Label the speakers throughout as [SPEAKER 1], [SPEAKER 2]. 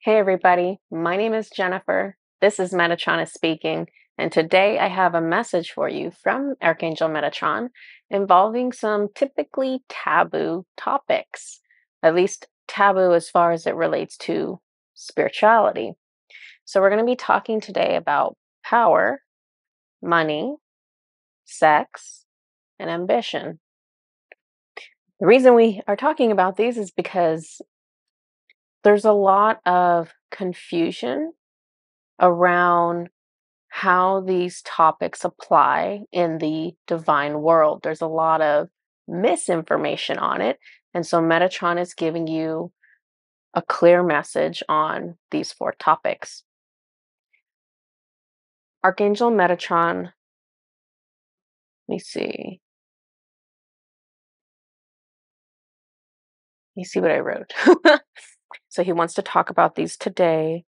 [SPEAKER 1] Hey everybody, my name is Jennifer. This is Metatron speaking, and today I have a message for you from Archangel Metatron involving some typically taboo topics, at least taboo as far as it relates to spirituality. So we're going to be talking today about power, money, sex, and ambition. The reason we are talking about these is because there's a lot of confusion around how these topics apply in the divine world. There's a lot of misinformation on it. And so Metatron is giving you a clear message on these four topics. Archangel Metatron, let me see. Let me see what I wrote. So he wants to talk about these today.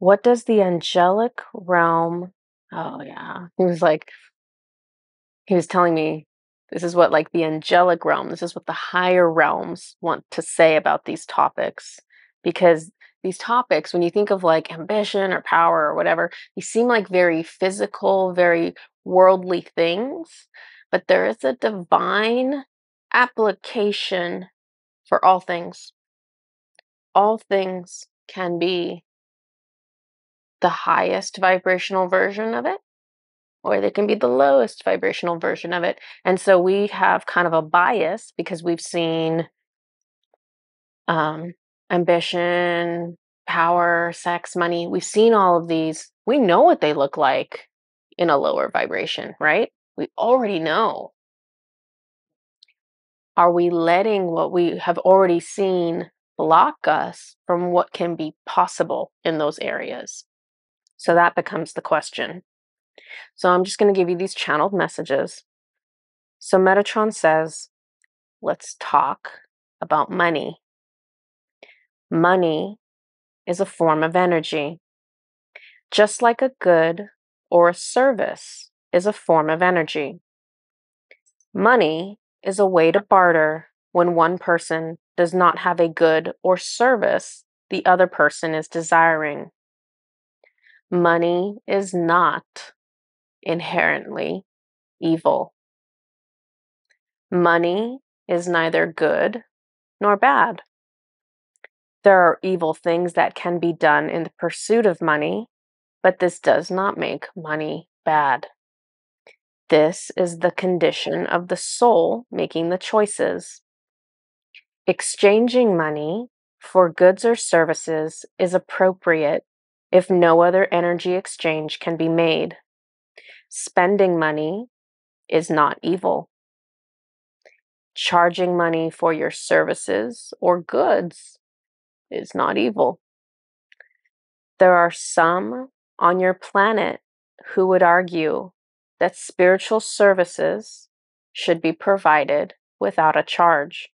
[SPEAKER 1] What does the angelic realm? Oh, yeah. He was telling me this is what like the angelic realm, this is what the higher realms want to say about these topics. Because these topics, when you think of like ambition or power or whatever, they seem like very physical, very worldly things. But there is a divine application for all things. All things can be the highest vibrational version of it, or they can be the lowest vibrational version of it. And so we have kind of a bias because we've seen ambition, power, sex, money. We've seen all of these. We know what they look like in a lower vibration, right? We already know. Are we letting what we have already seen block us from what can be possible in those areas? So that becomes the question. So I'm just going to give you these channeled messages. So Metatron says, let's talk about money. Money is a form of energy. Just like a good or a service is a form of energy. Money is a way to barter when one person does not have a good or service the other person is desiring. Money is not inherently evil. Money is neither good nor bad. There are evil things that can be done in the pursuit of money, but this does not make money bad. This is the condition of the soul making the choices. Exchanging money for goods or services is appropriate if no other energy exchange can be made. Spending money is not evil. Charging money for your services or goods is not evil. There are some on your planet who would argue that spiritual services should be provided without a charge.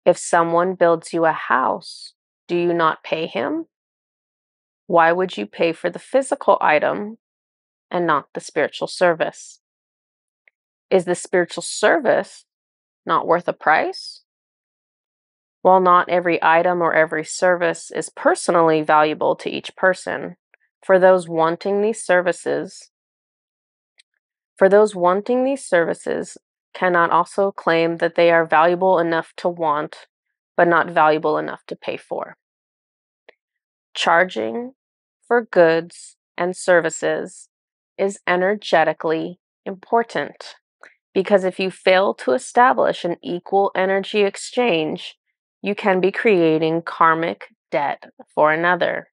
[SPEAKER 1] If someone builds you a house, do you not pay him? Why would you pay for the physical item and not the spiritual service? Is the spiritual service not worth a price? While not every item or every service is personally valuable to each person, for those wanting these services cannot also claim that they are valuable enough to want, but not valuable enough to pay for. Charging for goods and services is energetically important because if you fail to establish an equal energy exchange, you can be creating karmic debt for another.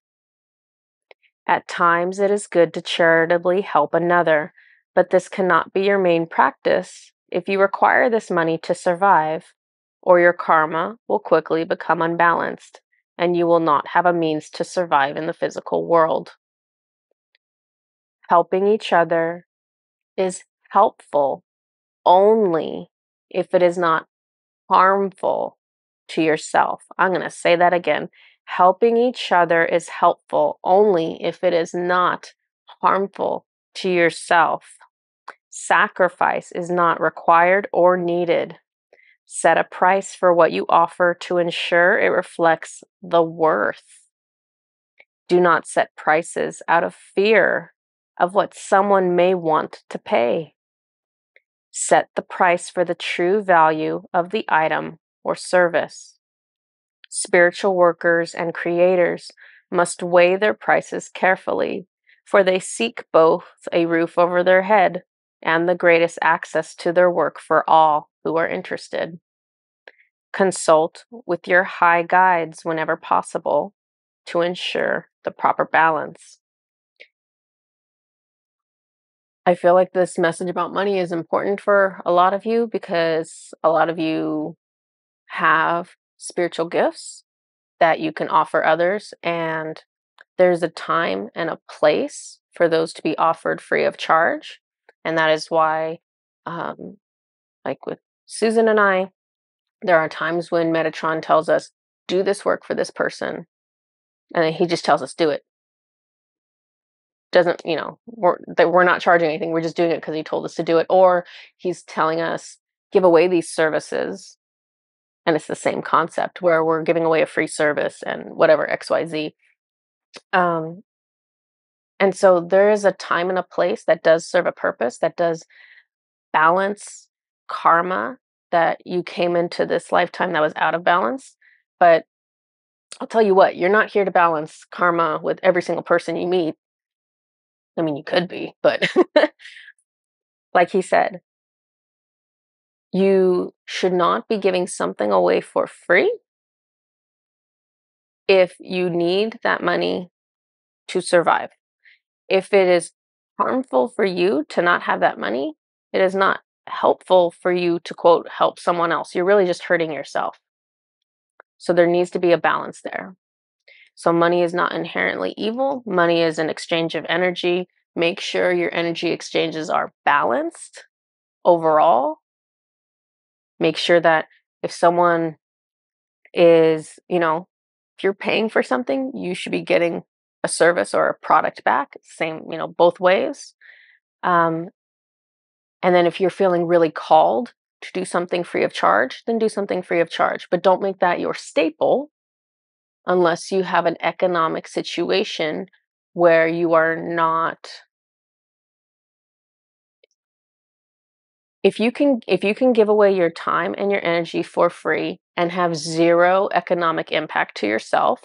[SPEAKER 1] At times, it is good to charitably help another, but this cannot be your main practice if you require this money to survive, or your karma will quickly become unbalanced, and you will not have a means to survive in the physical world. Helping each other is helpful only if it is not harmful to yourself. I'm going to say that again. Helping each other is helpful only if it is not harmful to yourself. Sacrifice is not required or needed. Set a price for what you offer to ensure it reflects the worth. Do not set prices out of fear of what someone may want to pay. Set the price for the true value of the item or service. Spiritual workers and creators must weigh their prices carefully, for they seek both a roof over their head and the greatest access to their work for all who are interested. Consult with your high guides whenever possible to ensure the proper balance. I feel like this message about money is important for a lot of you because a lot of you have spiritual gifts that you can offer others, and there's a time and a place for those to be offered free of charge. And that is why, um, like with Susan and I, there are times when Metatron tells us, do this work for this person. And then he just tells us, do it. Doesn't, we're not charging anything. We're just doing it because he told us to do it. Or he's telling us, give away these services. And it's the same concept where we're giving away a free service and whatever, XYZ. Um, and so there is a time and a place that does serve a purpose, that does balance karma that you came into this lifetime that was out of balance. But I'll tell you what, you're not here to balance karma with every single person you meet. I mean, you could be, but like he said, you should not be giving something away for free if you need that money to survive. If it is harmful for you to not have that money, it is not helpful for you to, quote, help someone else. You're really just hurting yourself. So there needs to be a balance there. So money is not inherently evil. Money is an exchange of energy. Make sure your energy exchanges are balanced overall. Make sure that if someone is, if you're paying for something, you should be getting a service or a product back. Same, both ways. And then if you're feeling really called to do something free of charge, then do something free of charge. But don't make that your staple unless you have an economic situation where you are not. If you can give away your time and your energy for free and have zero economic impact to yourself,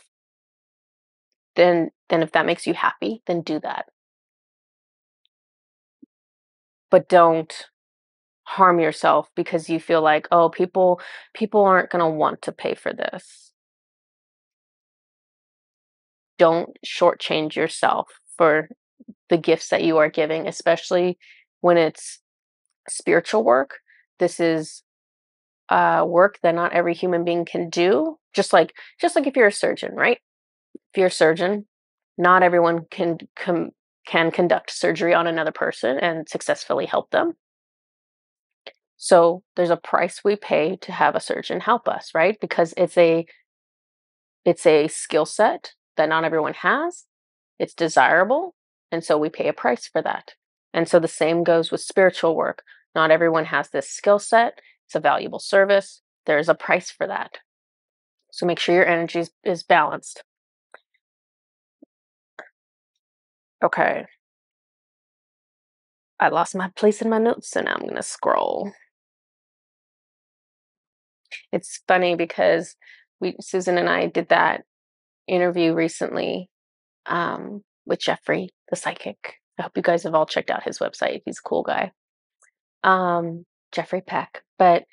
[SPEAKER 1] then if that makes you happy, then do that. But don't harm yourself because you feel like, oh, people aren't going to want to pay for this. Don't shortchange yourself for the gifts that you are giving, especially when it's spiritual work. This is work that not every human being can do. Just like if you're a surgeon, right? If you're a surgeon, not everyone can conduct surgery on another person and successfully help them. So there's a price we pay to have a surgeon help us, right? Because it's a skill set that not everyone has. It's desirable, and so we pay a price for that. And so the same goes with spiritual work. Not everyone has this skill set. It's a valuable service. There's a price for that. So make sure your energy is balanced. Okay. I lost my place in my notes, so now I'm going to scroll. It's funny because Susan and I did that interview recently with Jeffrey, the psychic. I hope you guys have all checked out his website. He's a cool guy. Jeffrey Peck. But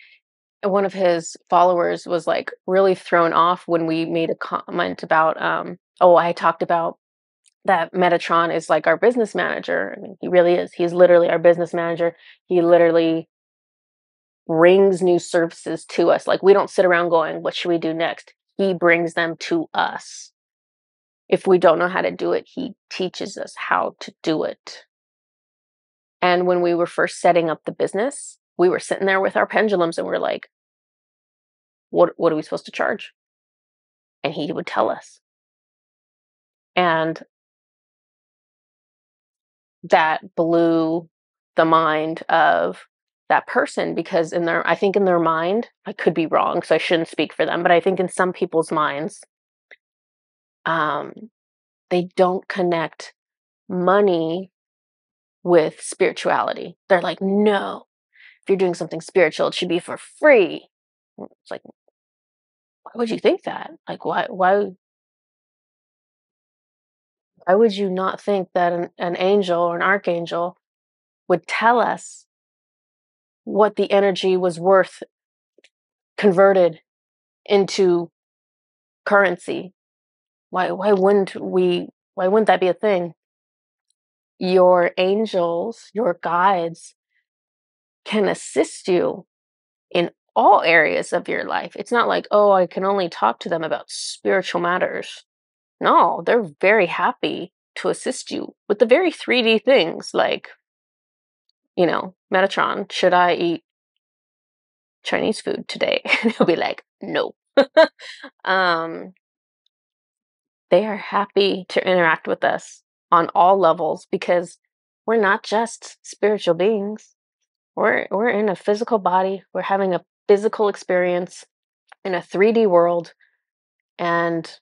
[SPEAKER 1] one of his followers was like really thrown off when we made a comment about, I talked about that Metatron is like our business manager. I mean, he really is. He's literally our business manager. He literally brings new services to us. Like we don't sit around going, what should we do next? He brings them to us. If we don't know how to do it, he teaches us how to do it. And when we were first setting up the business, we were sitting there with our pendulums and we're like, what are we supposed to charge? And he would tell us. And that blew the mind of that person, because I think in their mind, I could be wrong, so I shouldn't speak for them, but I think in some people's minds, um, they don't connect money with spirituality. They're like, no, if you're doing something spiritual, it should be for free. It's like, why would you think that? Like, why would you not think that an angel or an archangel would tell us what the energy was worth converted into currency? Why wouldn't that be a thing? Your angels, your guides can assist you in all areas of your life. It's not like, oh, I can only talk to them about spiritual matters. No, they're very happy to assist you with the very 3D things like, Metatron, should I eat Chinese food today? And he'll be like, no. um, they are happy to interact with us on all levels because we're not just spiritual beings. We're in a physical body. We're having a physical experience in a 3D world, and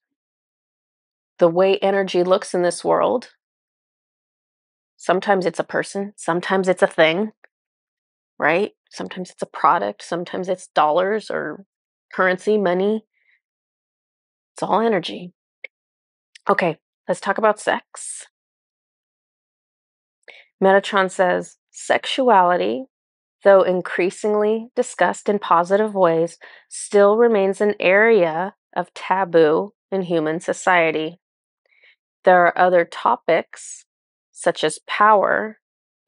[SPEAKER 1] the way energy looks in this world, sometimes it's a person, sometimes it's a thing, right? Sometimes it's a product, sometimes it's dollars or currency, money. It's all energy. Okay, let's talk about sex. Metatron says, sexuality, though increasingly discussed in positive ways, still remains an area of taboo in human society. There are other topics, such as power,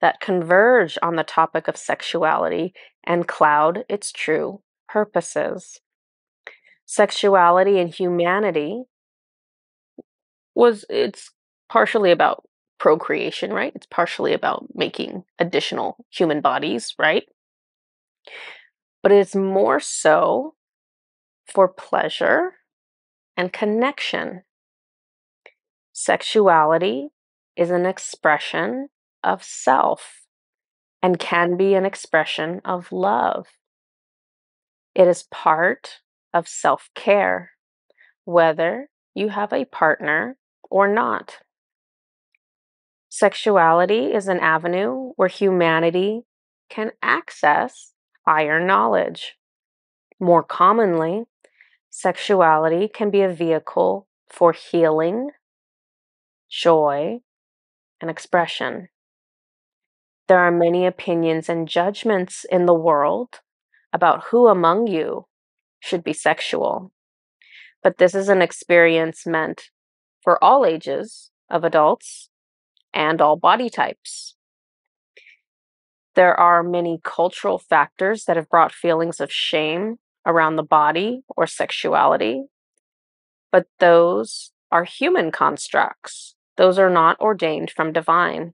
[SPEAKER 1] that converge on the topic of sexuality and cloud its true purposes. Sexuality and humanity it's partially about procreation, right? It's partially about making additional human bodies, right? But it's more so for pleasure and connection. Sexuality is an expression of self and can be an expression of love. It is part of self-care, whether you have a partner or not. Sexuality is an avenue where humanity can access higher knowledge. More commonly, sexuality can be a vehicle for healing, joy, and expression. There are many opinions and judgments in the world about who among you should be sexual, but this is an experience meant for all ages of adults and all body types. There are many cultural factors that have brought feelings of shame around the body or sexuality, but those are human constructs. Those are not ordained from divine.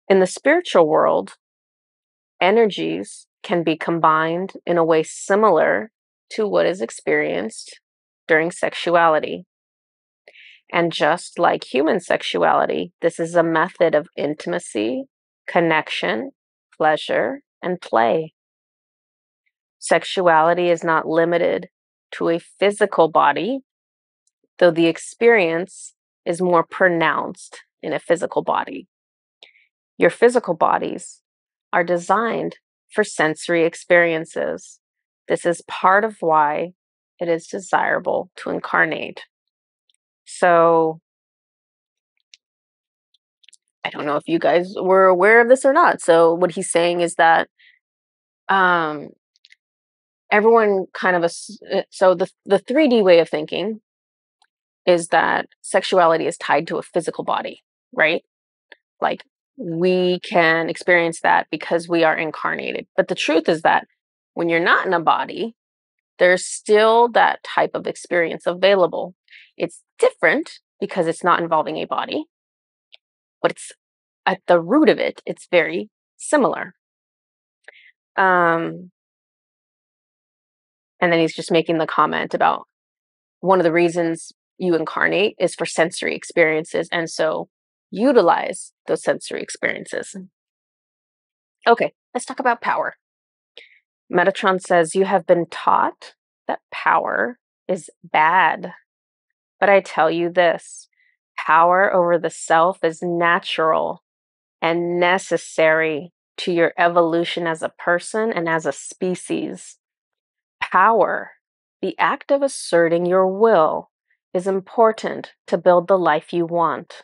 [SPEAKER 1] In the spiritual world, energies can be combined in a way similar to what is experienced during sexuality. And just like human sexuality, this is a method of intimacy, connection, pleasure, and play. Sexuality is not limited to a physical body, though the experience is more pronounced in a physical body. Your physical bodies are designed for sensory experiences. This is part of why it is desirable to incarnate. So, I don't know if you guys were aware of this or not. So, what he's saying is that um, everyone kind of so the 3D way of thinking is that sexuality is tied to a physical body, right? Like we can experience that because we are incarnated. But the truth is that when you're not in a body, there's still that type of experience available. It's different because it's not involving a body, but it's at the root of it, it's very similar. And then he's just making the comment about one of the reasons you incarnate is for sensory experiences. And so utilize those sensory experiences. Okay, Let's talk about power. Metatron says you have been taught that power is bad. But I tell you this, power over the self is natural and necessary to your evolution as a person and as a species. Power, the act of asserting your will, is important to build the life you want.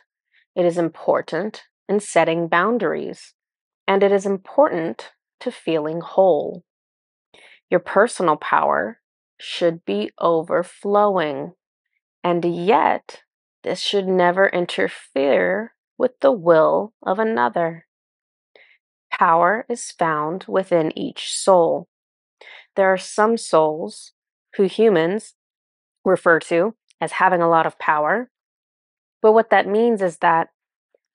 [SPEAKER 1] It is important in setting boundaries, and it is important to feeling whole. Your personal power should be overflowing, and yet this should never interfere with the will of another. Power is found within each soul. There are some souls who humans refer to as having a lot of power, but what that means is that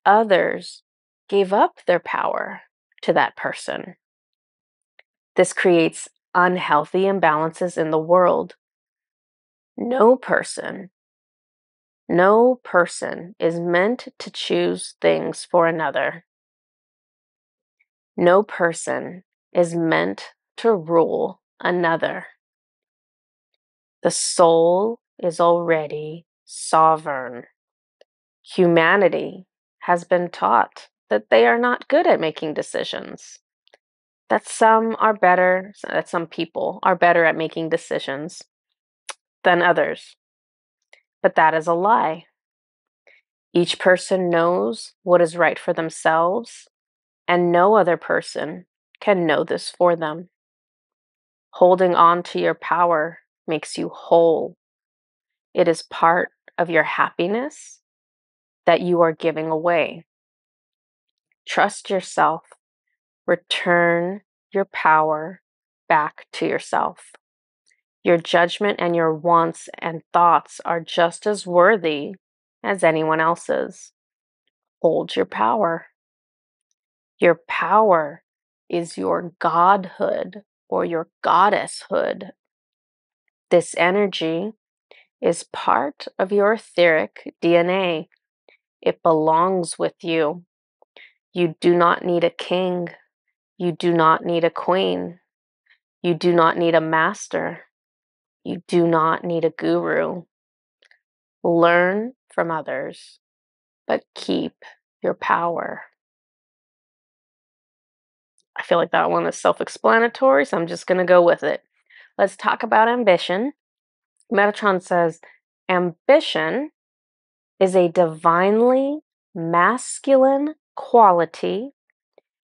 [SPEAKER 1] others gave up their power to that person. This creates unhealthy imbalances in the world. No person, no person is meant to choose things for another. No person is meant to rule another. The soul is already sovereign. Humanity has been taught that they are not good at making decisions, that some people are better at making decisions than others. But that is a lie. Each person knows what is right for themselves, and no other person can know this for them. Holding on to your power makes you whole. It is part of your happiness that you are giving away. Trust yourself. Return your power back to yourself. Your judgment and your wants and thoughts are just as worthy as anyone else's. Hold your power. Your power is your godhood or your goddesshood. This energy is part of your etheric DNA. It belongs with you. You do not need a king. You do not need a queen. You do not need a master. You do not need a guru. Learn from others, but keep your power. I feel like that one is self-explanatory, so I'm just going to go with it. Let's talk about ambition. Metatron says, ambition is a divinely masculine quality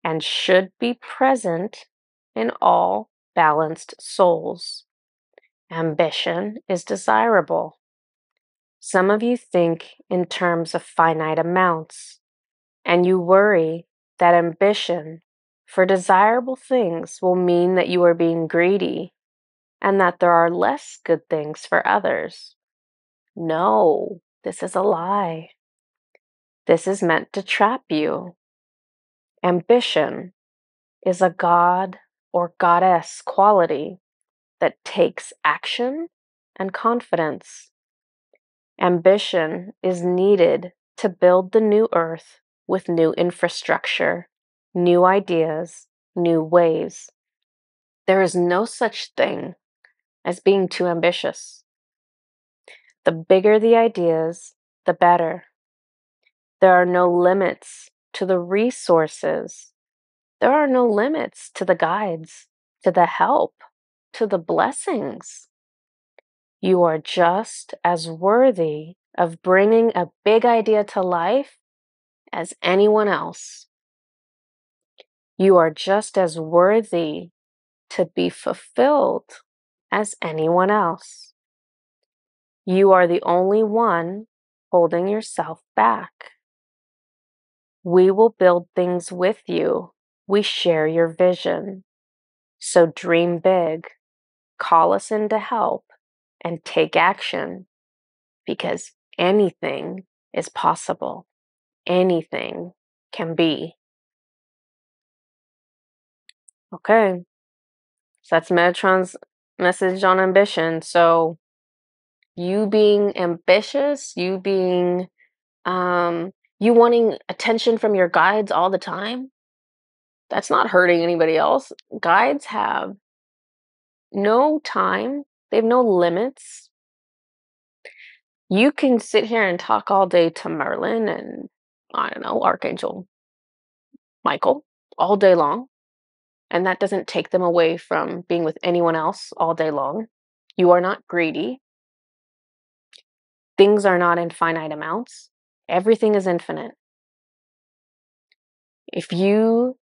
[SPEAKER 1] and should be present in all balanced souls. Ambition is desirable. Some of you think in terms of finite amounts, and you worry that ambition for desirable things will mean that you are being greedy and that there are less good things for others. No, this is a lie. This is meant to trap you. Ambition is a god or goddess quality that takes action and confidence. Ambition is needed to build the new earth with new infrastructure, new ideas, new ways. There is no such thing as being too ambitious. The bigger the ideas, the better. There are no limits to the resources. There are no limits to the guides, to the help, to the blessings. You are just as worthy of bringing a big idea to life as anyone else. You are just as worthy to be fulfilled as anyone else. You are the only one holding yourself back. We will build things with you. We share your vision. So dream big, call us in to help, and take action, because anything is possible. Anything can be. Okay, so that's Metatron's message on ambition. So you being ambitious, you wanting attention from your guides all the time, That's not hurting anybody else. Guides have no time, they have no limits. You can sit here and talk all day to Merlin and, I don't know, Archangel Michael all day long, and that doesn't take them away from being with anyone else all day long. You are not greedy. Things are not in finite amounts. Everything is infinite. If you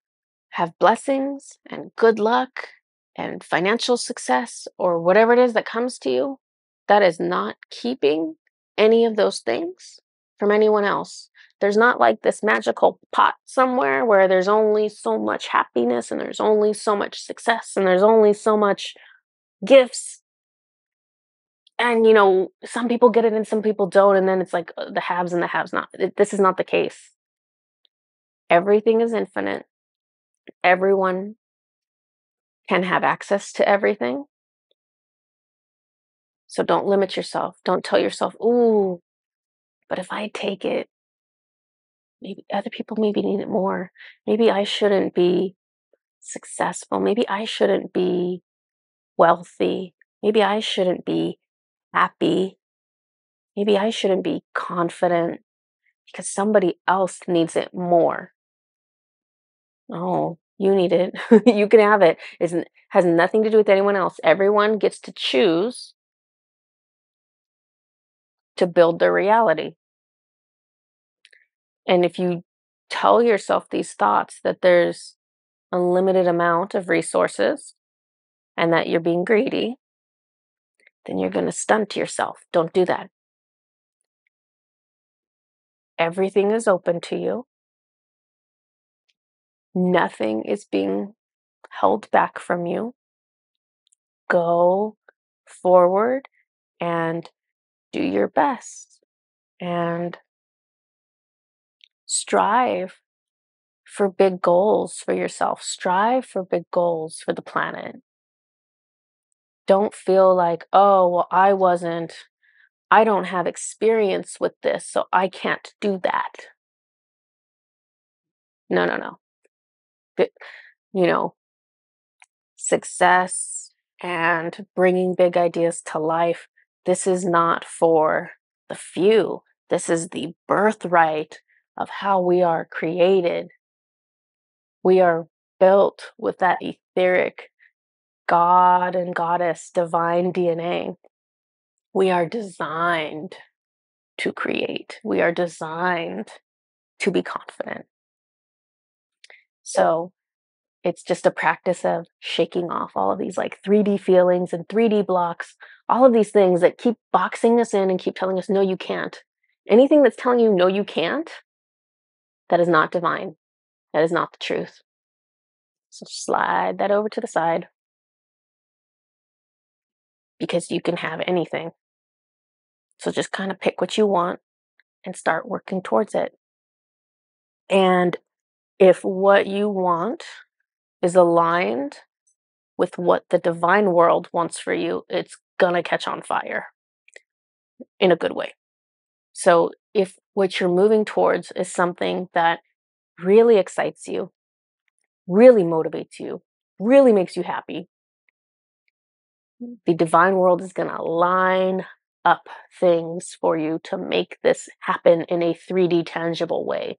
[SPEAKER 1] have blessings and good luck and financial success or whatever it is that comes to you, that is not keeping any of those things from anyone else. There's not like this magical pot somewhere where there's only so much happiness and there's only so much success and there's only so much gifts. And, some people get it and some people don't. And then it's like the haves and the haves not. This is not the case. Everything is infinite. Everyone can have access to everything. So don't limit yourself. Don't tell yourself, ooh, but if I take it, maybe other people maybe need it more. Maybe I shouldn't be successful. Maybe I shouldn't be wealthy. Maybe I shouldn't be happy. Maybe I shouldn't be confident because somebody else needs it more. Oh, you need it. You can have it. It has nothing to do with anyone else. Everyone gets to choose to build their reality. And if you tell yourself these thoughts that there's a limited amount of resources and that you're being greedy, then you're going to stunt yourself. Don't do that. Everything is open to you. Nothing is being held back from you. Go forward and do your best and strive for big goals for yourself. Strive for big goals for the planet. Don't feel like, oh, well, I don't have experience with this, so I can't do that. No, no, no. But, success and bringing big ideas to life, this is not for the few. This is the birthright of how we are created. We are built with that etheric God and goddess divine DNA. We are designed to create. We are designed to be confident. So it's just a practice of shaking off all of these like 3D feelings and 3D blocks, all of these things that keep boxing us in and keep telling us, no, you can't. Anything that's telling you, no, you can't, that is not divine. That is not the truth. So slide that over to the side because you can have anything. So just kind of pick what you want and start working towards it. And if what you want is aligned with what the divine world wants for you, it's gonna catch on fire in a good way. So if what you're moving towards is something that really excites you, really motivates you, really makes you happy, the divine world is gonna line up things for you to make this happen in a 3D tangible way.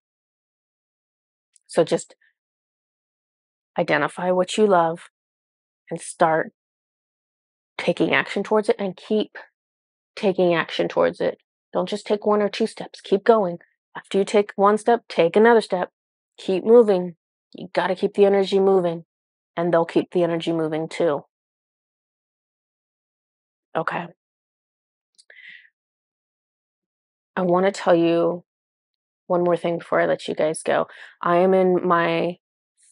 [SPEAKER 1] So just identify what you love and start taking action towards it and keep taking action towards it. Don't just take 1 or 2 steps. Keep going. After you take 1 step, take another step. Keep moving. You got to keep the energy moving, and they'll keep the energy moving too. Okay. I want to tell you one more thing before I let you guys go. I am in my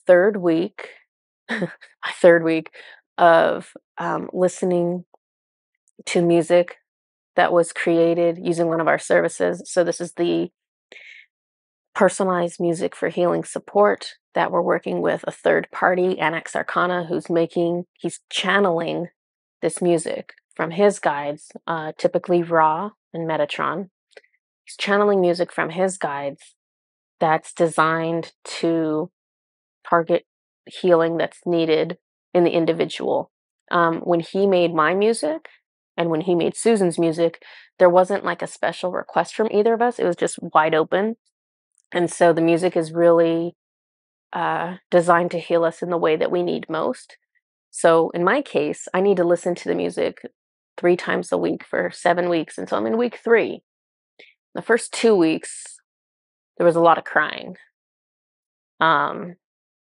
[SPEAKER 1] third week, my third week of listening to music that was created using one of our services. So this is the personalized music for healing support that we're working with a third party, Annex Arcana, he's channeling this music from his guides, typically Ra and Metatron. He's channeling music from his guides that's designed to target healing that's needed in the individual. When he made my music and when he made Susan's music, there wasn't like a special request from either of us. It was just wide open. And so the music is really designed to heal us in the way that we need most. So in my case, I need to listen to the music 3 times a week for 7 weeks until I'm in week 3. The first 2 weeks, there was a lot of crying. Um,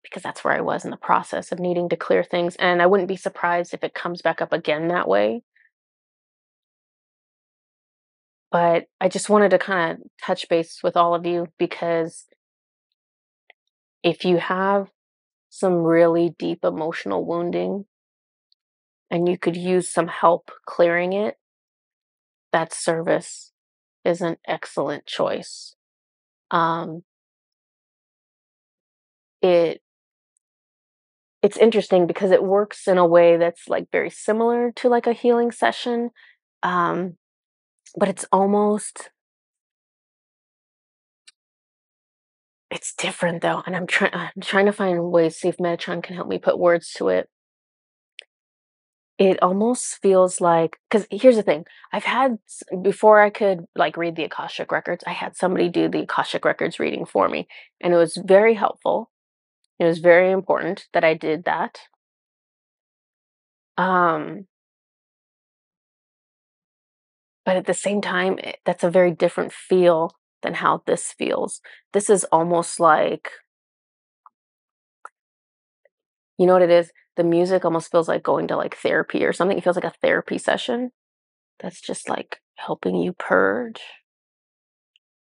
[SPEAKER 1] because that's where I was in the process of needing to clear things. And I wouldn't be surprised if it comes back up again that way. But I just wanted to kind of touch base with all of you because if you have some really deep emotional wounding and you could use some help clearing it, that service is an excellent choice. Um, it it's interesting because it works in a way that's like very similar to like a healing session. Um, but it's different though, and I'm trying to find ways, see if Metatron can help me put words to it. It almost feels like, because here's the thing, before I could like read the Akashic records, I had somebody do the Akashic records reading for me, and it was very helpful. It was very important that I did that. Um, but at the same time, that's a very different feel than how this feels. This is almost like, you know what it is? The music almost feels like going to like therapy or something. It feels like a therapy session that's just like helping you purge.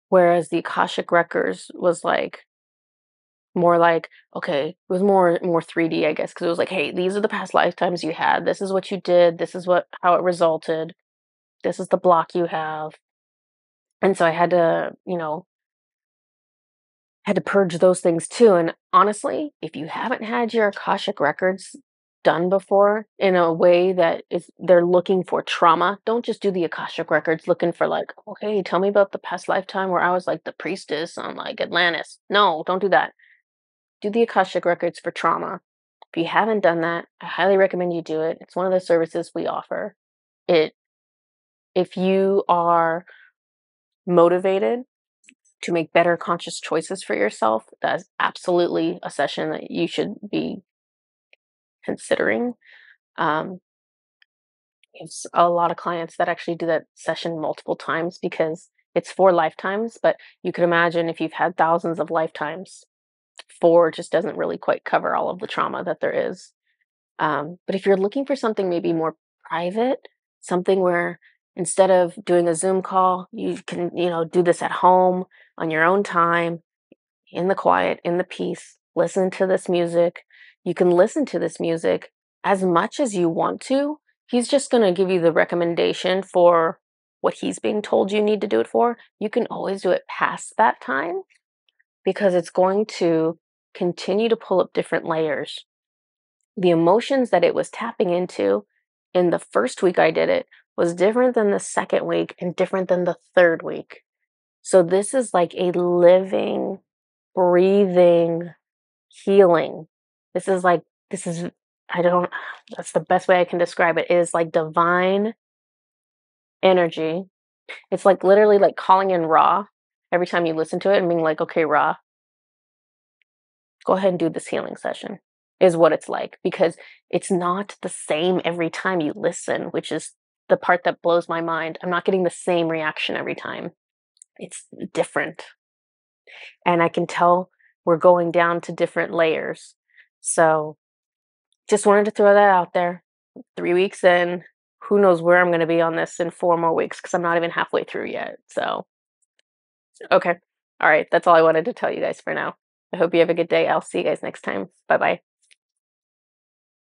[SPEAKER 1] Whereas the Akashic Records was like more like, okay, it was more 3D, I guess, because it was like, hey, these are the past lifetimes you had. This is what you did. This is how it resulted. This is the block you have. And so I had to, had to purge those things too. And honestly, if you haven't had your Akashic records done before in a way that is they're looking for trauma, don't just do the Akashic records looking for like, oh hey, tell me about the past lifetime where I was like the priestess on like Atlantis. No, don't do that. Do the Akashic records for trauma. If you haven't done that, I highly recommend you do it. It's one of the services we offer. It if you are motivated to make better conscious choices for yourself, that's absolutely a session that you should be considering. Um, it's a lot of clients that actually do that session multiple times because it's 4 lifetimes, but you can imagine if you've had thousands of lifetimes, 4 just doesn't really quite cover all of the trauma that there is. But if you're looking for something maybe more private, something where instead of doing a Zoom call, you can, do this at home on your own time, in the quiet, in the peace, listen to this music. You can listen to this music as much as you want to. He's just going to give you the recommendation for what he's being told you need to do it for. You can always do it past that time because it's going to continue to pull up different layers. The emotions that it was tapping into in the first week I did it was different than the second week and different than the third week. So this is like a living, breathing healing. This is, I don't, that's the best way I can describe it. It is like divine energy. It's like literally like calling in Ra every time you listen to it and being like, okay, Ra, go ahead and do this healing session, is what it's like, because it's not the same every time you listen, which is the part that blows my mind. I'm not getting the same reaction every time. It's different. And I can tell we're going down to different layers. So just wanted to throw that out there. 3 weeks in, who knows where I'm going to be on this in 4 more weeks because I'm not even halfway through yet. So, okay. All right. That's all I wanted to tell you guys for now. I hope you have a good day. I'll see you guys next time. Bye bye.